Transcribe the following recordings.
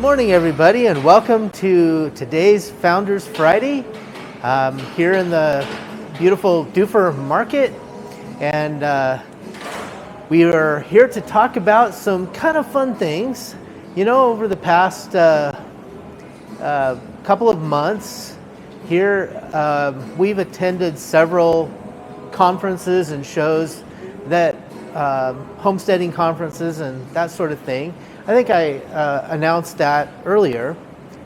morning, everybody, and welcome to today's Founders Friday here in the beautiful Duffer Market. And we are here to talk about some kind of fun things. You know, over the past couple of months here, we've attended several conferences and shows that homesteading conferences and that sort of thing. I think I announced that earlier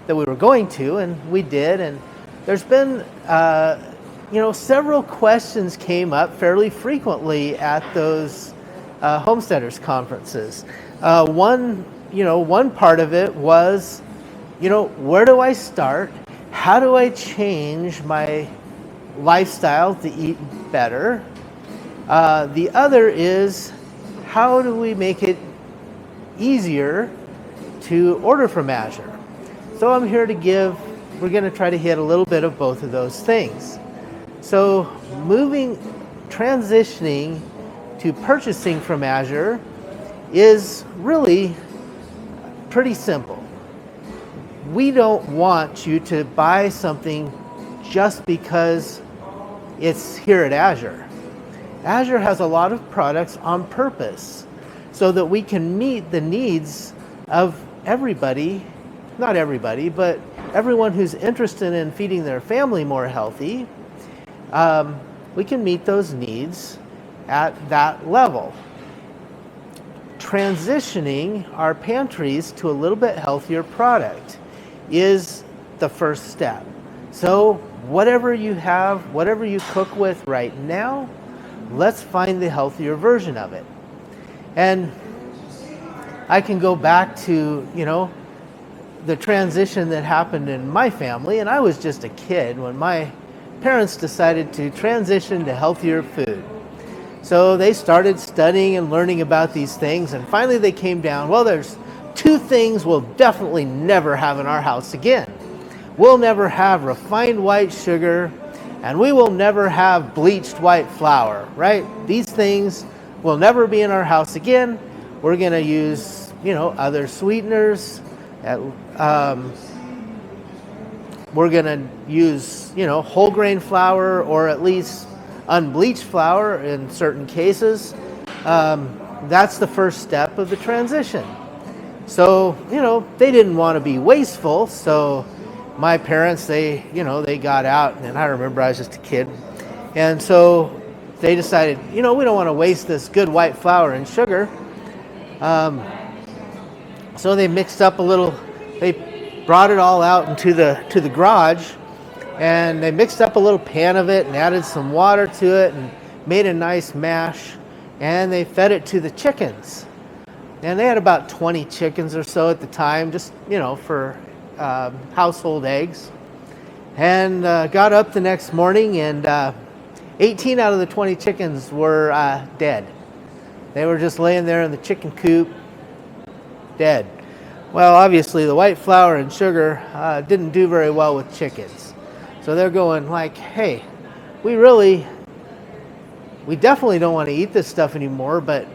that we were going to, and we did. And there's been, several questions came up fairly frequently at those homesteaders conferences. One part of it was, where do I start? How do I change my lifestyle to eat better? The other is, how do we make it easier to order from Azure? So I'm here to we're going to try to hit a little bit of both of those things. So transitioning to purchasing from Azure is really pretty simple. We don't want you to buy something just because it's here at Azure. Azure has a lot of products on purpose so that we can meet the needs of everybody, not everybody, but everyone who's interested in feeding their family more healthy. We can meet those needs at that level. Transitioning our pantries to a little bit healthier product is the first step. So whatever you have, whatever you cook with right now, let's find the healthier version of it. And I can go back to, the transition that happened in my family, and I was just a kid when my parents decided to transition to healthier food. So they started studying and learning about these things, and finally they came down, well, there's two things we'll definitely never have in our house again. We'll never have refined white sugar, and we will never have bleached white flour, right? These things will never be in our house again. We're going to use, other sweeteners. We're going to use, whole grain flour or at least unbleached flour in certain cases. That's the first step of the transition. So, they didn't want to be wasteful. So my parents, they got out, and I remember I was just a kid. And so they decided, we don't want to waste this good white flour and sugar. So they mixed up they brought it all out into the garage, and they mixed up a little pan of it and added some water to it and made a nice mash, and they fed it to the chickens. And they had about 20 chickens or so at the time, just, for household eggs. And got up the next morning, and 18 out of the 20 chickens were dead. They were just laying there in the chicken coop, dead. Well, obviously the white flour and sugar didn't do very well with chickens. So they're going like, hey, we definitely don't want to eat this stuff anymore, but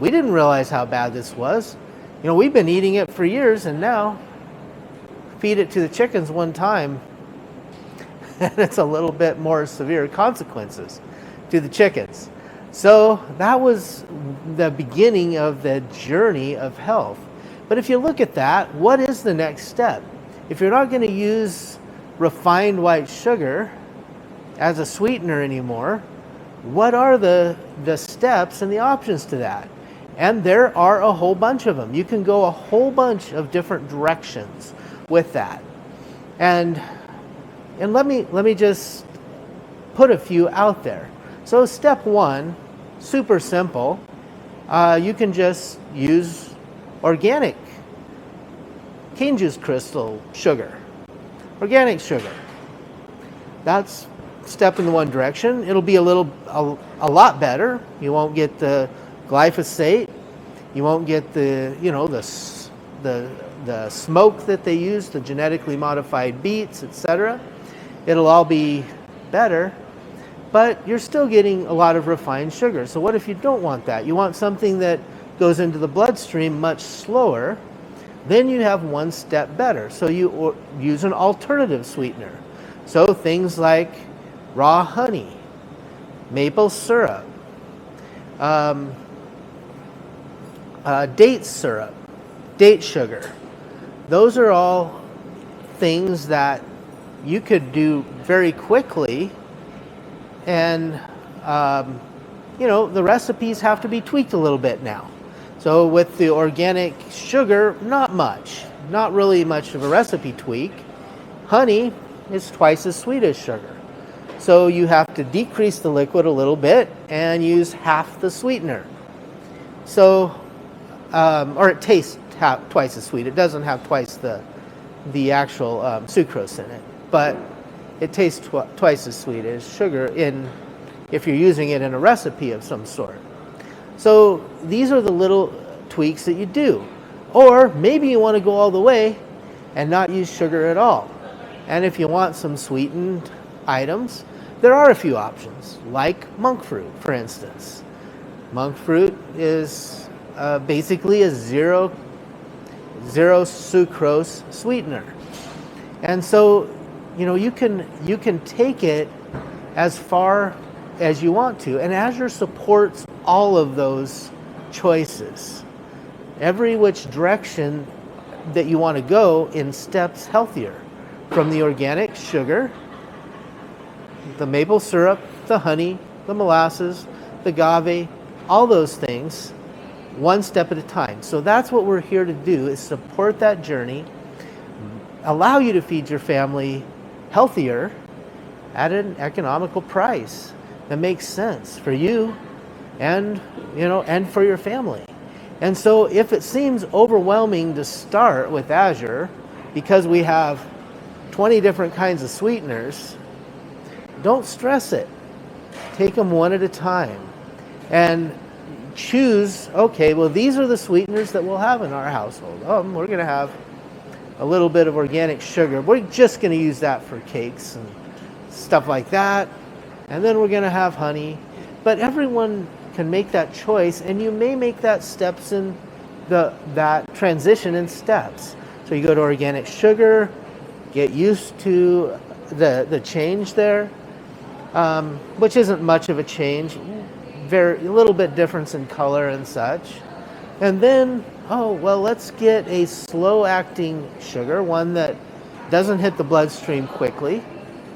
we didn't realize how bad this was. We've been eating it for years, and now feed it to the chickens one time, and it's a little bit more severe consequences to the chickens. So that was the beginning of the journey of health. But if you look at that, what is the next step? If you're not going to use refined white sugar as a sweetener anymore, what are the steps and the options to that? And there are a whole bunch of them. You can go a whole bunch of different directions with that. And let me just put a few out there. So step one, super simple. You can just use organic cane juice crystal sugar, organic sugar. That's step in the one direction. It'll be a lot better. You won't get the glyphosate. You won't get the smoke that they use, the genetically modified beets, etc. It'll all be better, but you're still getting a lot of refined sugar. So what if you don't want that? You want something that goes into the bloodstream much slower. then you have one step better. So you use an alternative sweetener. So things like raw honey, maple syrup, date syrup, date sugar. Those are all things that you could do very quickly, and the recipes have to be tweaked a little bit now. So with the organic sugar, not really much of a recipe tweak. Honey is twice as sweet as sugar. So you have to decrease the liquid a little bit and use half the sweetener. So, or it tastes twice as sweet. It doesn't have twice the actual sucrose in it, but it tastes twice as sweet as sugar if you're using it in a recipe of some sort. So these are the little tweaks that you do. Or maybe you want to go all the way and not use sugar at all. And if you want some sweetened items, there are a few options, like monk fruit, for instance. Monk fruit is basically a zero sucrose sweetener. And so, you can take it as far as you want to, and Azure supports all of those choices. Every which direction that you want to go in steps healthier, from the organic sugar, the maple syrup, the honey, the molasses, the agave, all those things, one step at a time. So that's what we're here to do, is support that journey, allow you to feed your family healthier at an economical price that makes sense for you and for your family. And so if it seems overwhelming to start with Azure because we have 20 different kinds of sweeteners, don't stress it. Take them one at a time and choose, okay, well, these are the sweeteners that we'll have in our household. We're going to have a little bit of organic sugar. We're just going to use that for cakes and stuff like that. And then we're going to have honey. But everyone can make that choice, and you may make that steps in that transition in steps. So you go to organic sugar, get used to the change there, which isn't much of a change, a little bit difference in color and such. And then, let's get a slow-acting sugar, one that doesn't hit the bloodstream quickly.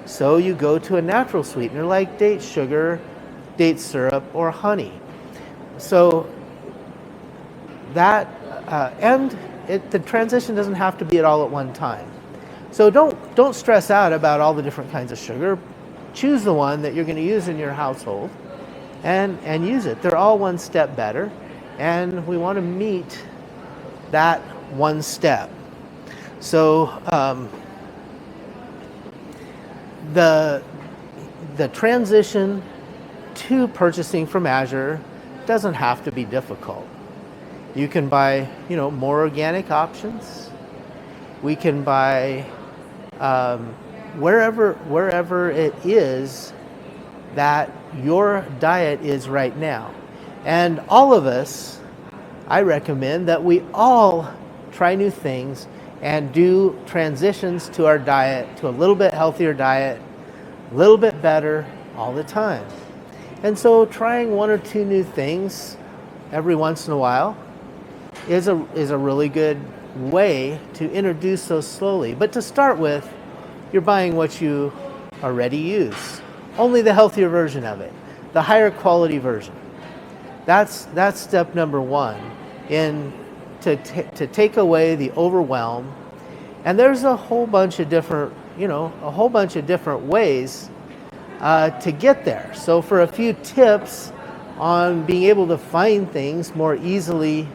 So you go to a natural sweetener like date sugar, date syrup, or honey. So that, the transition doesn't have to be at all at one time. So don't stress out about all the different kinds of sugar. Choose the one that you're going to use in your household and use it. They're all one step better, and we want to meet that one step. So the transition to purchasing from Azure doesn't have to be difficult. You can buy, more organic options. We can buy wherever it is that your diet is right now. And all of us, I recommend that we all try new things and do transitions to our diet, to a little bit healthier diet, a little bit better all the time. And so trying one or two new things every once in a while is a really good way to introduce those slowly. But to start with, you're buying what you already use, only the healthier version of it, the higher quality version. That's step number one to take away the overwhelm. And there's a whole bunch of different ways to get there. So for a few tips on being able to find things more easily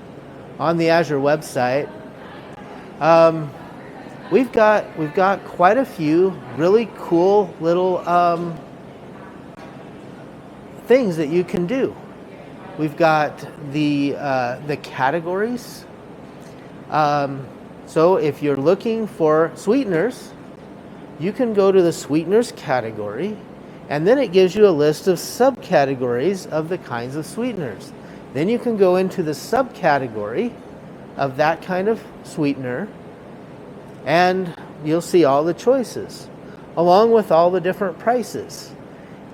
on the Azure website, we've got quite a few really cool little things that you can do. We've got the categories. So if you're looking for sweeteners, you can go to the sweeteners category, and then it gives you a list of subcategories of the kinds of sweeteners. Then you can go into the subcategory of that kind of sweetener, and you'll see all the choices, along with all the different prices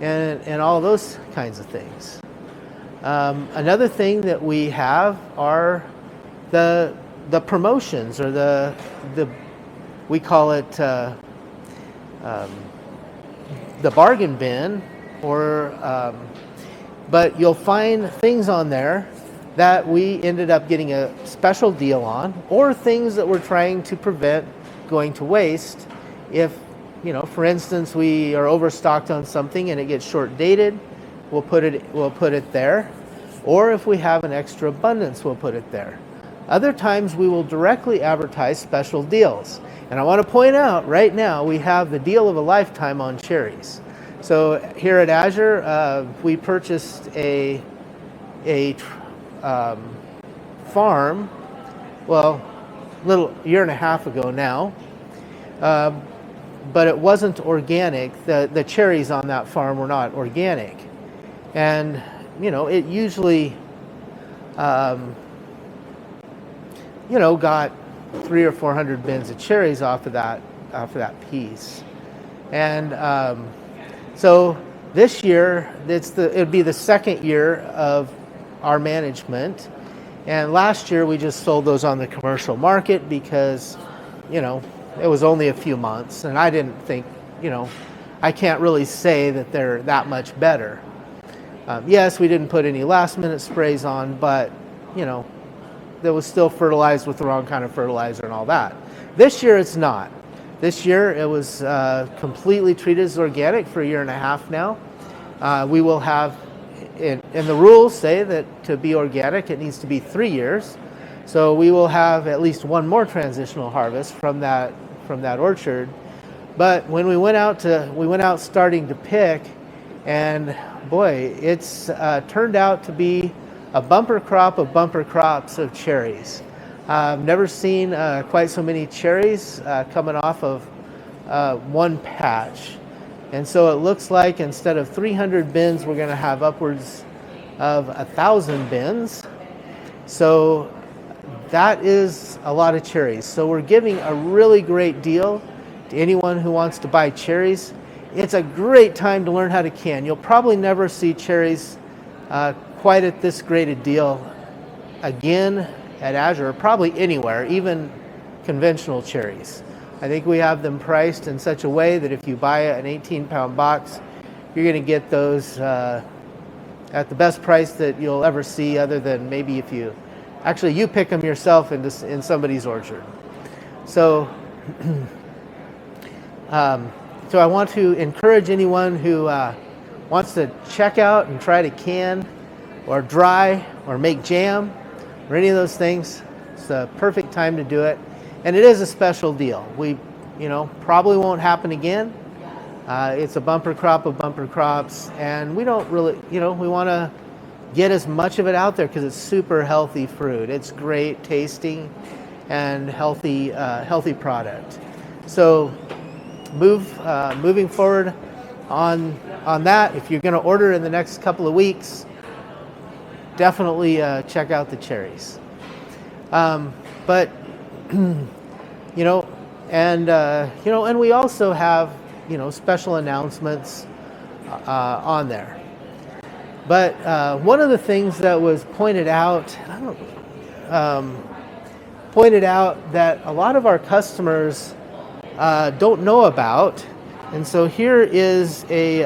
and all those kinds of things. Another thing that we have are the promotions, or the we call it the bargain bin, or but you'll find things on there that we ended up getting a special deal on, or things that we're trying to prevent going to waste. If, for instance, we are overstocked on something and it gets short dated, we'll put it there. Or if we have an extra abundance, we'll put it there. Other times we will directly advertise special deals. And I want to point out right now, we have the deal of a lifetime on cherries. So here at Azure, we purchased a farm, well, little year and a half ago now, but it wasn't organic. The cherries on that farm were not organic, and it usually got 300 or 400 bins of cherries off of that piece. And so this year, it'd be the second year of our management. And last year we just sold those on the commercial market because, it was only a few months, and I didn't think, I can't really say that they're that much better. Yes, we didn't put any last minute sprays on, but, that was still fertilized with the wrong kind of fertilizer and all that. This year it's not. This year it was completely treated as organic for a year and a half now. We will have, and the rules say that to be organic it needs to be 3 years. So we will have at least one more transitional harvest from that orchard. But when we went out starting to pick, and boy, it's turned out to be a bumper crop of bumper crops of cherries. I've never seen quite so many cherries coming off of one patch. And so it looks like instead of 300 bins, we're going to have upwards of 1,000 bins. So that is a lot of cherries. So we're giving a really great deal to anyone who wants to buy cherries. It's a great time to learn how to can. You'll probably never see cherries quite at this great a deal again at Azure, probably anywhere, even conventional cherries. I think we have them priced in such a way that if you buy an 18-pound box, you're going to get those at the best price that you'll ever see, other than maybe if you pick them yourself in somebody's orchard. So, so I want to encourage anyone who wants to check out and try to can or dry or make jam or any of those things. It's the perfect time to do it. And it is a special deal. We, probably won't happen again. It's a bumper crop of bumper crops, and we don't really, we want to get as much of it out there because it's super healthy fruit. It's great tasting and healthy product. So moving forward on that, if you're going to order in the next couple of weeks, definitely check out the cherries. But and we also have special announcements on there. But one of the things that was pointed out that a lot of our customers don't know about, and so here is a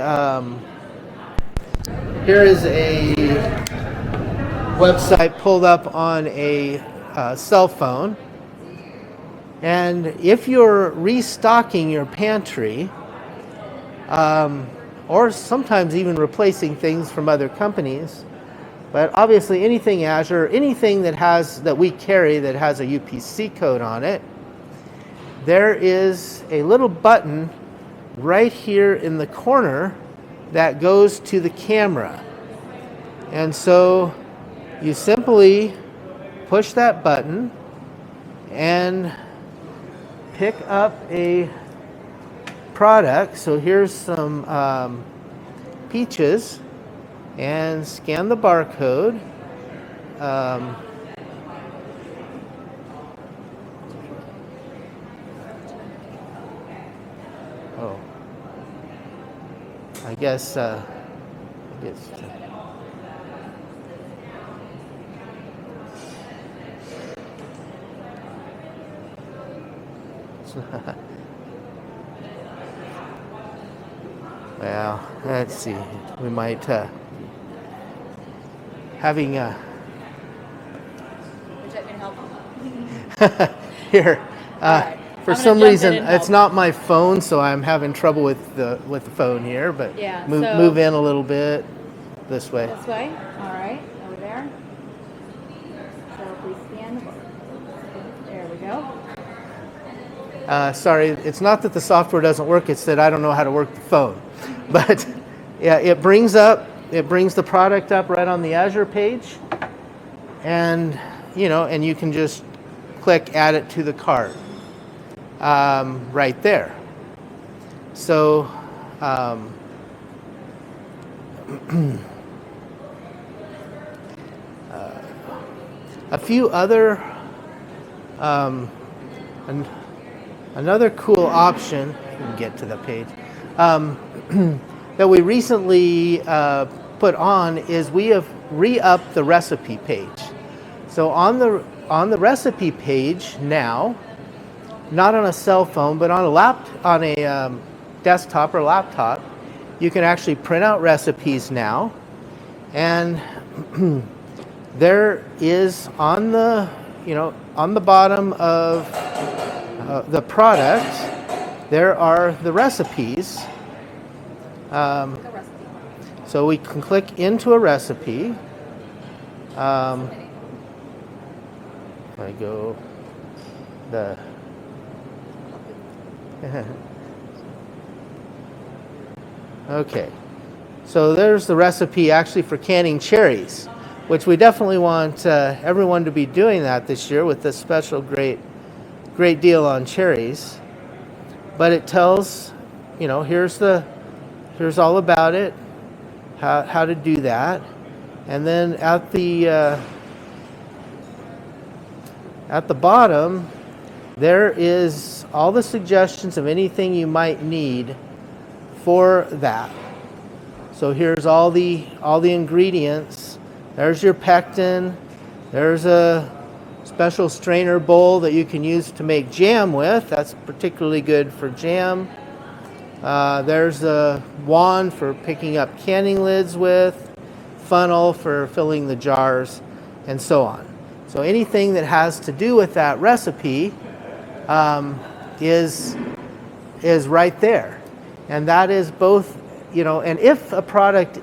website pulled up on a cell phone. And if you're restocking your pantry, or sometimes even replacing things from other companies, but obviously anything Azure, anything that we carry that has a UPC code on it, there is a little button right here in the corner that goes to the camera. And so you simply push that button and pick up a product. So here's some peaches, and scan the barcode. guess it's well, let's see. We might having Would you like me to help? here. Right. For I'm some gonna jump reason, in and it's help. not my phone, so I'm having trouble with the phone here. But Yeah, move in a little bit this way. This way. All right. Over there. So please scan the book. There we go. Sorry, it's not that the software doesn't work; it's that I don't know how to work the phone. But yeah, it brings the product up right on the Azure page, and and you can just click add it to the cart right there. So a few other another cool option, we can get to the page, that we recently put on is we have re-upped the recipe page. So on the recipe page now, not on a cell phone, but on a desktop or laptop, you can actually print out recipes now, and there is on the bottom of the product, there are the recipes. So we can click into a recipe. I go the okay. So there's the recipe actually for canning cherries, which we definitely want everyone to be doing that this year with this special great deal on cherries. But it tells, here's all about it, how to do that, and then at the bottom there is all the suggestions of anything you might need for that. So here's all the ingredients. There's your pectin. There's a special strainer bowl that you can use to make jam with. That's particularly good for jam. There's a wand for picking up canning lids with, funnel for filling the jars, and so on. So anything that has to do with that recipe is right there. And that is both, and if a product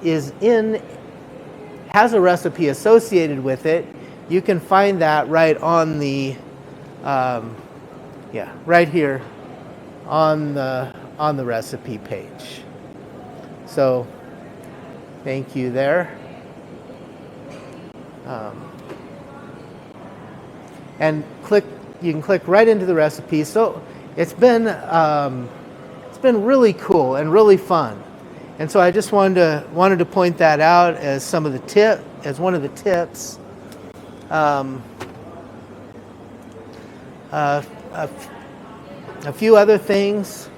has a recipe associated with it, you can find that right on the, right here on the recipe page. So, thank you there. And you can click right into the recipe. So it's been really cool and really fun. And so I just wanted to point that out as one of the tips. A few other things.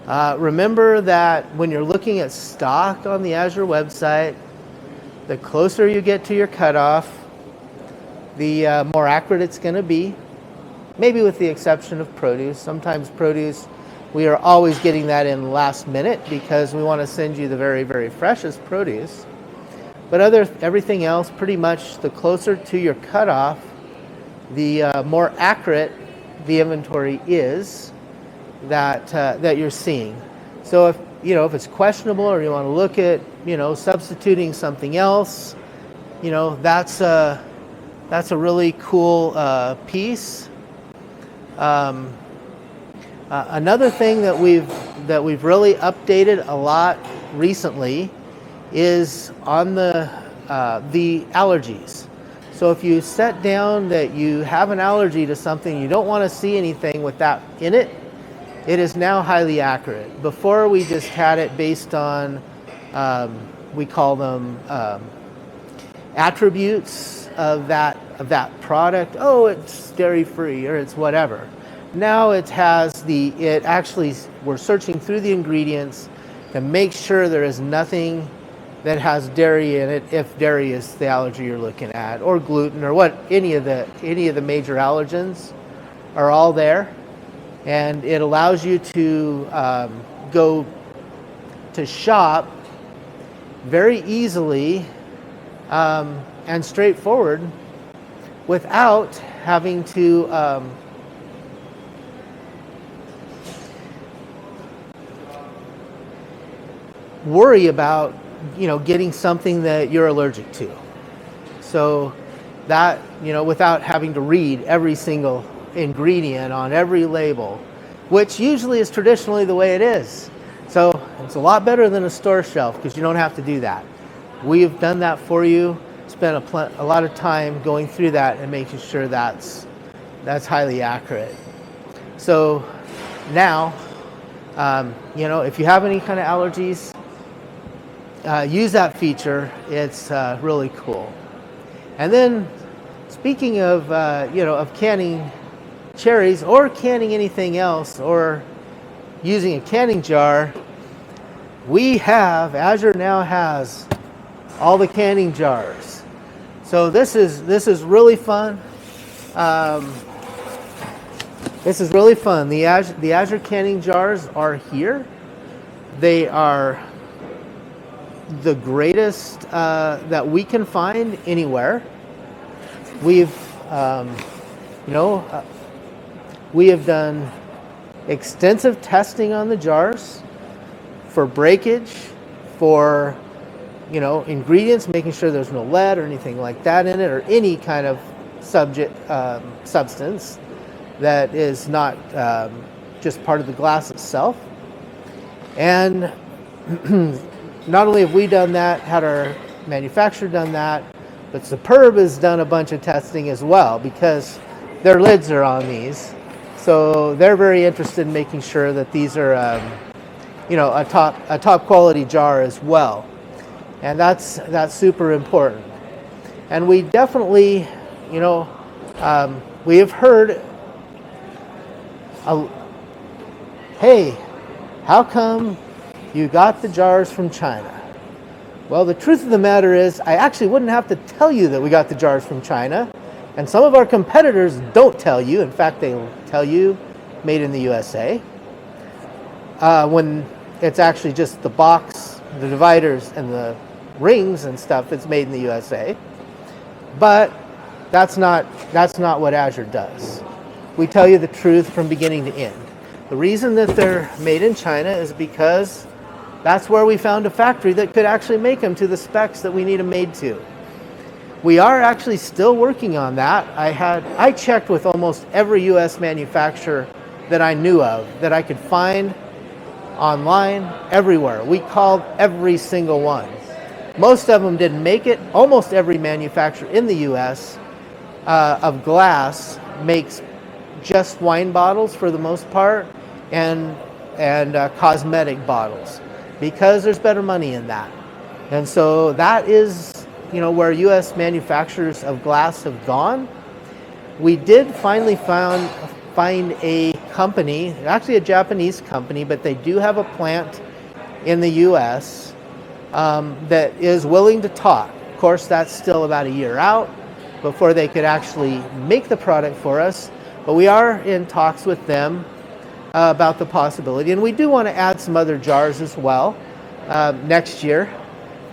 Remember that when you're looking at stock on the Azure website, the closer you get to your cutoff, the more accurate it's going to be. Maybe with the exception of produce. Sometimes produce, we are always getting that in last minute because we want to send you the very, very freshest produce. But everything else, pretty much the closer to your cutoff, the more accurate the inventory is that you're seeing. So if it's questionable or you want to look at substituting something else, that's a really cool piece. Another thing that we've really updated a lot recently is on the allergies. So if you set down that you have an allergy to something, you don't want to see anything with that in it, it is now highly accurate. Before we just had it based on, we call them attributes of that product. Oh, it's dairy-free or it's whatever. Now we're searching through the ingredients to make sure there is nothing that has dairy in it, if dairy is the allergy you're looking at, or gluten, or what any of the major allergens are all there. And it allows you to go to shop very easily and straightforward without having to worry about getting something that you're allergic to. So that, without having to read every single ingredient on every label, which usually is traditionally the way it is. So it's a lot better than a store shelf because you don't have to do that. We've done that for you, spent a lot of time going through that and making sure that's highly accurate. So now, if you have any kind of allergies, use that feature. It's really cool. And then, speaking of of canning cherries or canning anything else, or using a canning jar, Azure now has all the canning jars. So this is really fun. This is really fun. The Azure canning jars are here. They are the greatest that we can find anywhere. We have done extensive testing on the jars for breakage, for ingredients, making sure there's no lead or anything like that in it, or any kind of substance that is not just part of the glass itself. And not only have we done that, had our manufacturer done that, but Superb has done a bunch of testing as well, because their lids are on these. So they're very interested in making sure that these are a top quality jar as well. And that's super important. And we definitely, we have heard, hey, how come you got the jars from China? Well, the truth of the matter is, I actually wouldn't have to tell you that we got the jars from China. And some of our competitors don't tell you. In fact, they'll tell you made in the USA. When it's actually just the box, the dividers, and the rings and stuff that's made in the USA. But that's not what Azure does. We tell you the truth from beginning to end. The reason that they're made in China is because that's where we found a factory that could actually make them to the specs that we need them made to. We are actually still working on that. I checked with almost every US manufacturer that I knew of, that I could find online, everywhere. We called every single one. Most of them didn't make it. Almost every manufacturer in the US of glass makes just wine bottles for the most part, and cosmetic bottles, because there's better money in that. And so that is where US manufacturers of glass have gone. We did finally find a company, actually a Japanese company, but they do have a plant in the US that is willing to talk. Of course, that's still about a year out before they could actually make the product for us, but we are in talks with them about the possibility, and we do want to add some other jars as well next year.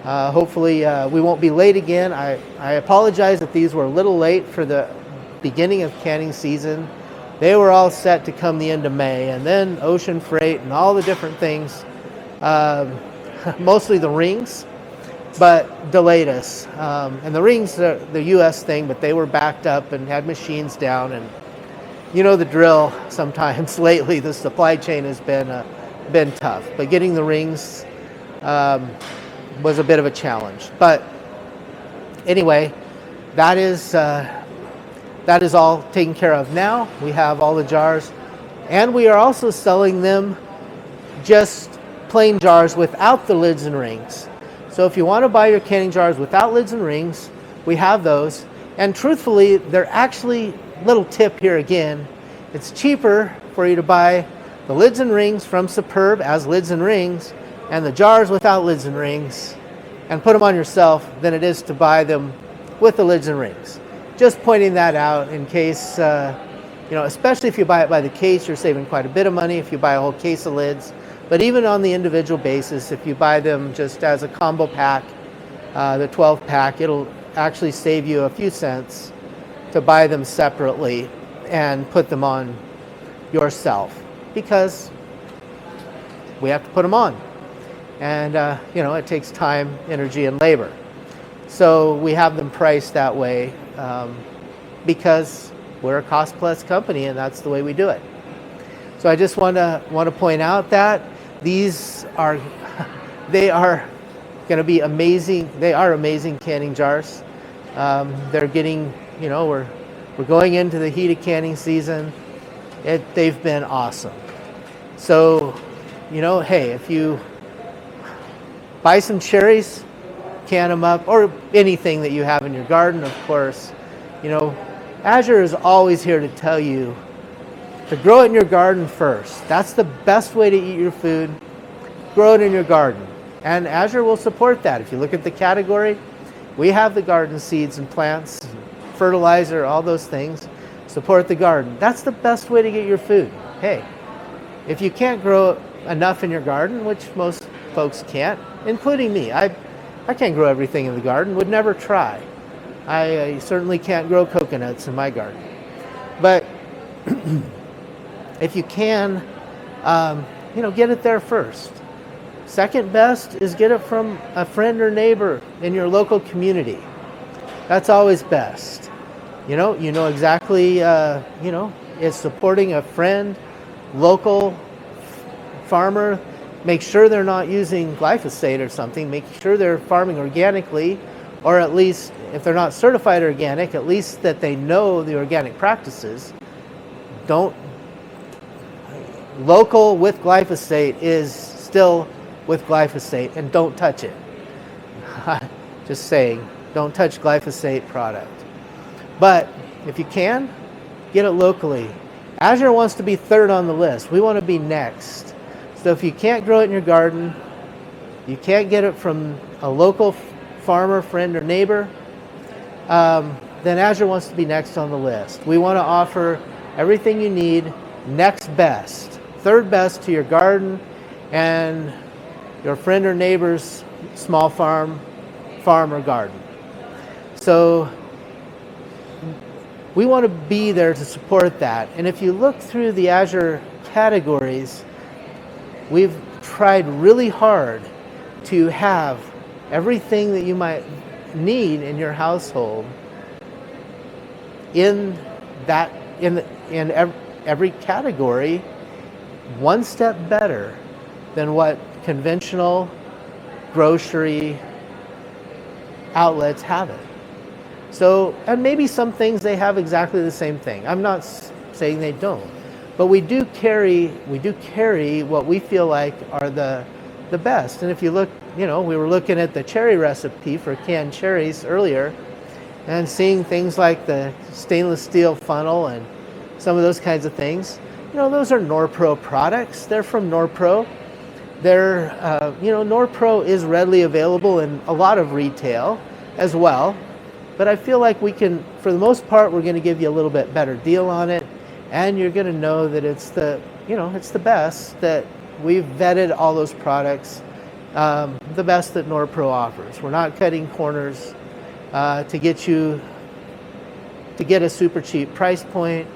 Hopefully we won't be late again. I apologize that these were a little late for the beginning of canning season. They were all set to come the end of May, and then ocean freight and all the different things, mostly the rings, but delayed us. And the rings are the US thing, but they were backed up and had machines down, and the drill sometimes. Lately the supply chain has been tough, but getting the rings was a bit of a challenge. But anyway, that is all taken care of now. We have all the jars, and we are also selling them just plain jars without the lids and rings. So if you want to buy your canning jars without lids and rings, we have those. And truthfully, they're actually, little tip here again, it's cheaper for you to buy the lids and rings from Superb as lids and rings, and the jars without lids and rings and put them on yourself than it is to buy them with the lids and rings. Just pointing that out in case, especially if you buy it by the case, you're saving quite a bit of money if you buy a whole case of lids. But even on the individual basis, if you buy them just as a combo pack, the 12 pack, it'll actually save you a few cents to buy them separately and put them on yourself, because we have to put them on. And, it takes time, energy, and labor. So we have them priced that way because we're a cost-plus company, and that's the way we do it. So I just want to point out that these are, they are going to be amazing. They are amazing canning jars. They're getting, we're going into the heated canning season. They've been awesome. So, hey, if you buy some cherries, can them up, or anything that you have in your garden, of course, Azure is always here to tell you to grow it in your garden first. That's the best way to eat your food. Grow it in your garden. And Azure will support that. If you look at the category, we have the garden seeds and plants, fertilizer, all those things. Support the garden. That's the best way to get your food. Hey, if you can't grow enough in your garden, which most folks can't, including me. I can't grow everything in the garden, would never try. I certainly can't grow coconuts in my garden. But if you can, get it there first. Second best is get it from a friend or neighbor in your local community. That's always best. You know exactly, is supporting a friend, local farmer. Make sure they're not using glyphosate or something. Make sure they're farming organically, or at least, if they're not certified organic, at least that they know the organic practices. Local with glyphosate is still with glyphosate, and don't touch it. Just saying, don't touch glyphosate product. But if you can, get it locally. Azure wants to be third on the list. We want to be next. So if you can't grow it in your garden, you can't get it from a local farmer, friend, or neighbor, then Azure wants to be next on the list. We want to offer everything you need, next best, third best to your garden and your friend or neighbor's small farm or garden. So we want to be there to support that. And if you look through the Azure categories, we've tried really hard to have everything that you might need in your household in every category, one step better than what conventional grocery outlets have it. So, and maybe some things they have exactly the same thing. I'm not saying they don't, but we do carry what we feel like are the best. And if you look, we were looking at the cherry recipe for canned cherries earlier, and seeing things like the stainless steel funnel and some of those kinds of things. Those are Norpro products. They're from Norpro. They're, Norpro is readily available in a lot of retail as well. But I feel like we can, for the most part, we're going to give you a little bit better deal on it, and you're going to know that it's the best, that we've vetted all those products, the best that Norpro offers. We're not cutting corners to get a super cheap price point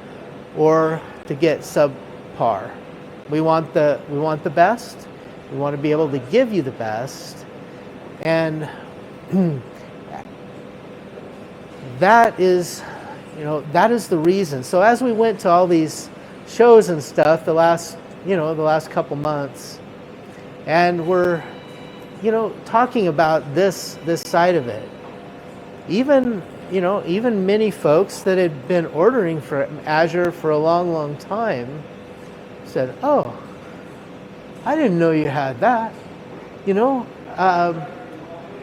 or to get subpar. We want the best. We want to be able to give you the best, and that is the reason. So as we went to all these shows and stuff the last couple months, and we're talking about this side of it, even many folks that had been ordering from Azure for a long time said, "Oh, I didn't know you had that." We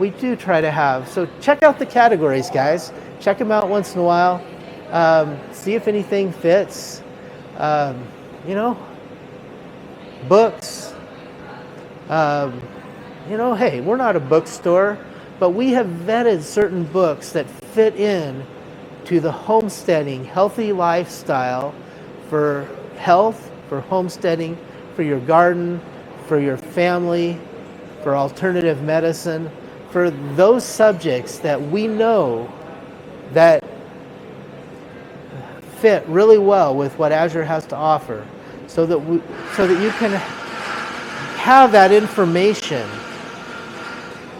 do try to have. So check out the categories, guys. Check them out once in a while. See if anything fits. Books, hey, we're not a bookstore, but we have vetted certain books that fit in to the homesteading, healthy lifestyle for health, for homesteading, for your garden, for your family, for alternative medicine, for those subjects that we know that fit really well with what Azure has to offer, so that you can have that information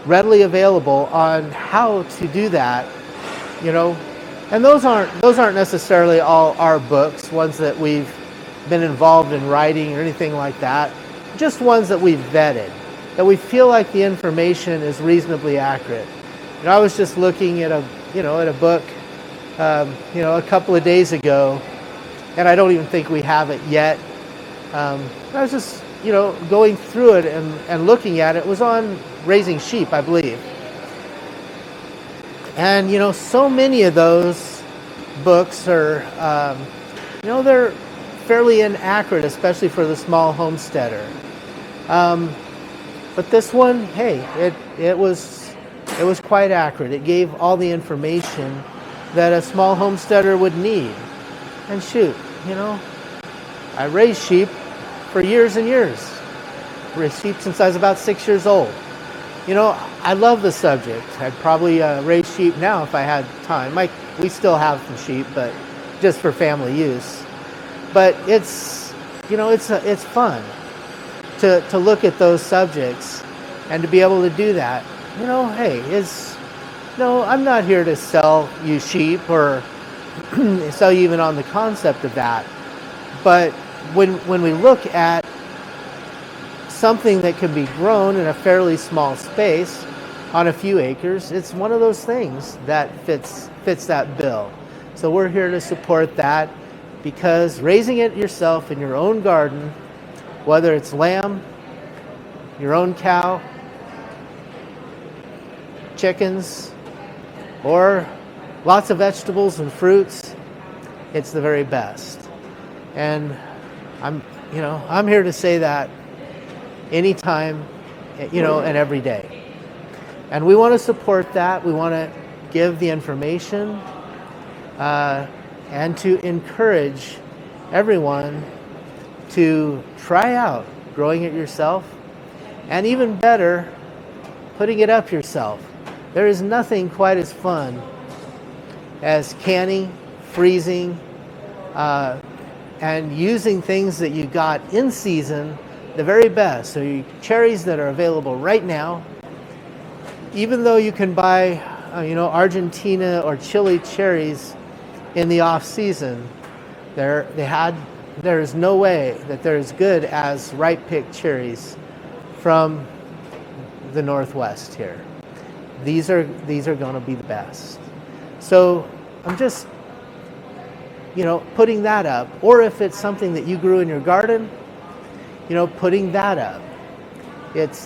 readily available on how to do that, and those aren't necessarily all our books, ones that we've been involved in writing or anything like that, just ones that we've vetted, that we feel like the information is reasonably accurate. I was just looking at a book a couple of days ago, and I don't even think we have it yet. I was just going through it and looking at it. It was on raising sheep, I believe. And so many of those books are they're fairly inaccurate, especially for the small homesteader. But this one, hey, it was quite accurate. It gave all the information that a small homesteader would need. And shoot, I raised sheep for years and years. Raised sheep since I was about 6 years old. I love the subject. I'd probably raise sheep now if I had time. We still have some sheep, but just for family use. But it's fun to look at those subjects and to be able to do that. Hey, I'm not here to sell you sheep or sell you even on the concept of that. But when we look at something that can be grown in a fairly small space on a few acres, it's one of those things that fits that bill. So we're here to support that, because raising it yourself in your own garden, whether it's lamb, your own cow, chickens, or lots of vegetables and fruits, it's the very best. And I'm here to say that anytime, and every day. And we want to support that. We want to give the information and to encourage everyone to try out growing it yourself, and even better, putting it up yourself. There is nothing quite as fun as canning, freezing, and using things that you got in season the very best. So your cherries that are available right now, even though you can buy Argentina or Chile cherries in the off season, there is no way that they're as good as ripe picked cherries from the Northwest here. These are going to be the best. So I'm just putting that up. Or if it's something that you grew in your garden, putting that up. It's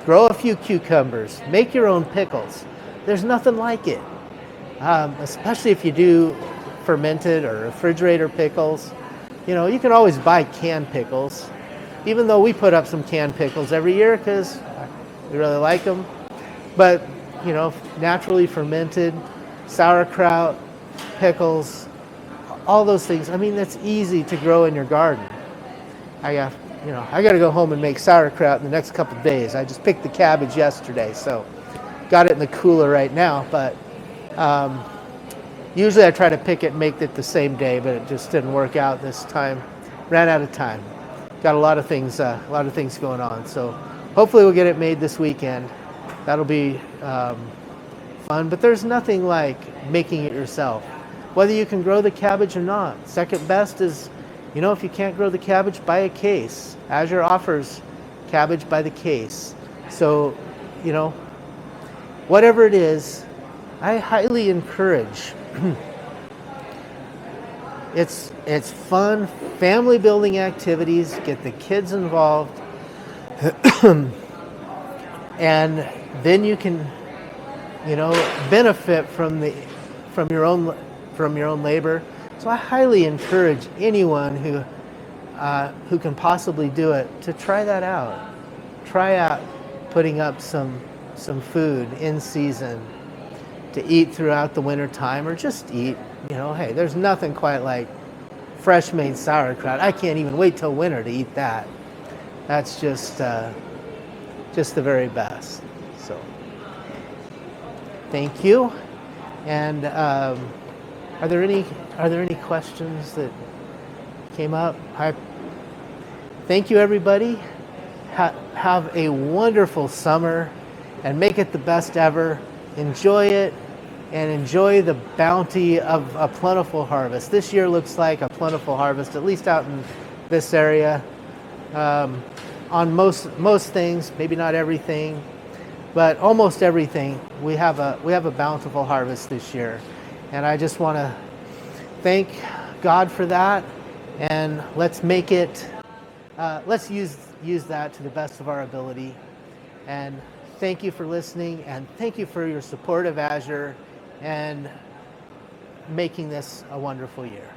grow a few cucumbers, make your own pickles. There's nothing like it, especially if you do fermented or refrigerator pickles. You can always buy canned pickles, even though we put up some canned pickles every year because we really like them. But naturally fermented, sauerkraut, pickles, all those things. I mean, that's easy to grow in your garden. I got to go home and make sauerkraut in the next couple of days. I just picked the cabbage yesterday, so got it in the cooler right now. But usually I try to pick it and make it the same day, but it just didn't work out this time. Ran out of time. Got a lot of things going on. So hopefully we'll get it made this weekend. That'll be fun. But there's nothing like making it yourself, whether you can grow the cabbage or not. Second best is, if you can't grow the cabbage, buy a case. Azure offers cabbage by the case. So, whatever it is, I highly encourage. It's fun, family building activities, get the kids involved, and then you can, benefit from your own labor. So I highly encourage anyone who who can possibly do it to try that out. Try out putting up some food in season to eat throughout the winter time, or just eat. You know, hey, there's nothing quite like fresh made sauerkraut. I can't even wait till winter to eat that. That's just the very best. So thank you. And are there any questions that came up? Thank you, everybody. Have a wonderful summer and make it the best ever. Enjoy it and enjoy the bounty of a plentiful harvest. This year looks like a plentiful harvest, at least out in this area. On most things, maybe not everything, but almost everything, we have a bountiful harvest this year. And I just want to thank God for that, and let's make it, let's use that to the best of our ability. And thank you for listening, and thank you for your support of Azure and making this a wonderful year.